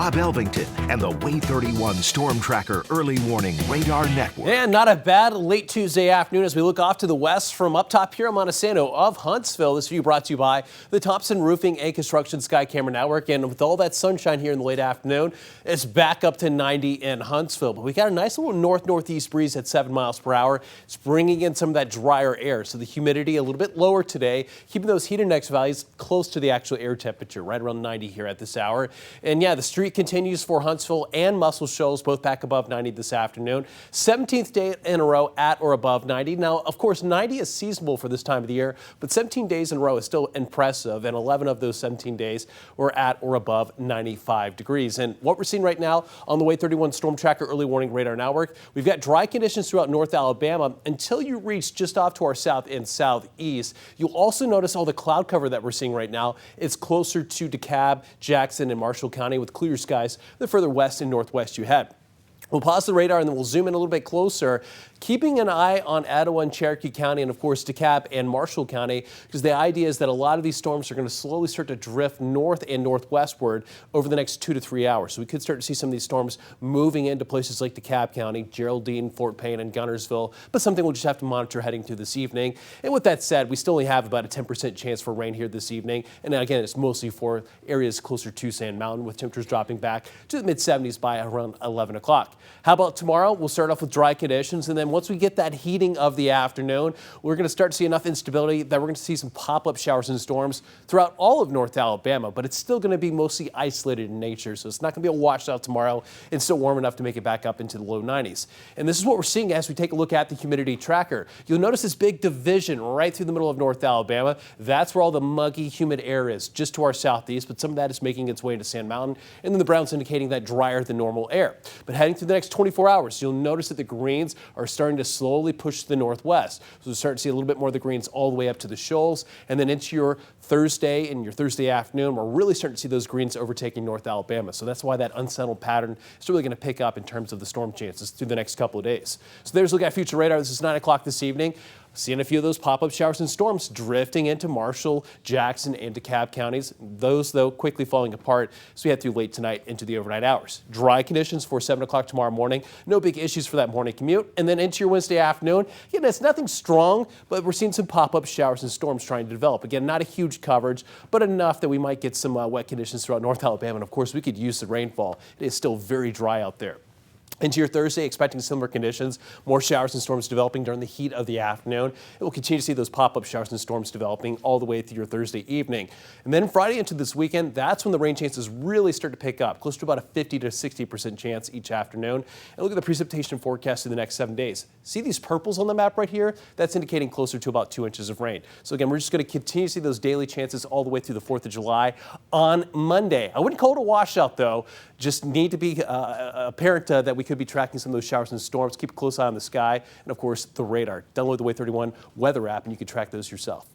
Bob Elvington and the Way 31 Storm Tracker Early Warning Radar Network. And not a bad late Tuesday afternoon as we look off to the west from up top here in Montesano of Huntsville. This view brought to you by the Thompson Roofing and Construction Sky Camera Network. And with all that sunshine here in the late afternoon, it's back up to 90 in Huntsville. But we got a nice little north-northeast breeze at 7 miles per hour. It's bringing in some of that drier air. So the humidity a little bit lower today, keeping those heat index values close to the actual air temperature, right around 90 here at this hour. And yeah, the streak continues for Huntsville and Muscle Shoals, both back above 90 this afternoon. 17th day in a row at or above 90. Now, of course, 90 is seasonable for this time of the year, but 17 days in a row is still impressive, and 11 of those 17 days were at or above 95 degrees. And what we're seeing right now on the Way 31 Storm Tracker Early Warning Radar Network, we've got dry conditions throughout North Alabama until you reach just off to our south and southeast. You'll also notice all the cloud cover that we're seeing right now is closer to DeKalb, Jackson, and Marshall County with clear skies the further west and northwest you head. We'll pause the radar and then we'll zoom in a little bit closer, keeping an eye on Etowah and Cherokee County and, of course, DeKalb and Marshall County, because the idea is that a lot of these storms are going to slowly start to drift north and northwestward over the next 2 to 3 hours. So we could start to see some of these storms moving into places like DeKalb County, Geraldine, Fort Payne, and Gunnersville, but something we'll just have to monitor heading through this evening. And with that said, we still only have about a 10% chance for rain here this evening. And again, it's mostly for areas closer to Sand Mountain, with temperatures dropping back to the mid-70s by around 11 o'clock. How about tomorrow? We'll start off with dry conditions, and then once we get that heating of the afternoon, we're going to start to see enough instability that we're going to see some pop-up showers and storms throughout all of North Alabama, but it's still going to be mostly isolated in nature, so it's not going to be a washout tomorrow. It's still warm enough to make it back up into the low 90s. And this is what we're seeing as we take a look at the humidity tracker. You'll notice this big division right through the middle of North Alabama. That's where all the muggy, humid air is, just to our southeast, but some of that is making its way into Sand Mountain, and then the brown's indicating that drier than normal air. But heading through the next 24 hours, you'll notice that the greens are starting to slowly push to the northwest. So we'll start to see a little bit more of the greens all the way up to the shoals, and then into your Thursday and your Thursday afternoon, we're really starting to see those greens overtaking North Alabama. So that's why that unsettled pattern is really going to pick up in terms of the storm chances through the next couple of days. So there's a look at future radar. This is 9 o'clock this evening. Seeing a few of those pop-up showers and storms drifting into Marshall, Jackson, and DeKalb counties. Those, though, quickly falling apart as we head through late tonight into the overnight hours. Dry conditions for 7 o'clock tomorrow morning. No big issues for that morning commute. And then into your Wednesday afternoon, again, it's nothing strong, but we're seeing some pop-up showers and storms trying to develop. Again, not a huge coverage, but enough that we might get some wet conditions throughout North Alabama. And, of course, we could use the rainfall. It is still very dry out there. Into your Thursday, expecting similar conditions, more showers and storms developing during the heat of the afternoon. It will continue to see those pop-up showers and storms developing all the way through your Thursday evening. And then Friday into this weekend, that's when the rain chances really start to pick up, close to about a 50 to 60% chance each afternoon. And look at the precipitation forecast in the next 7 days. See these purples on the map right here? That's indicating closer to about 2 inches of rain. So again, we're just going to continue to see those daily chances all the way through the 4th of July on Monday. I wouldn't call it a washout, though. Just need to be apparent that we could be tracking some of those showers and storms. Keep a close eye on the sky and, of course, the radar. Download the Way 31 weather app and you can track those yourself.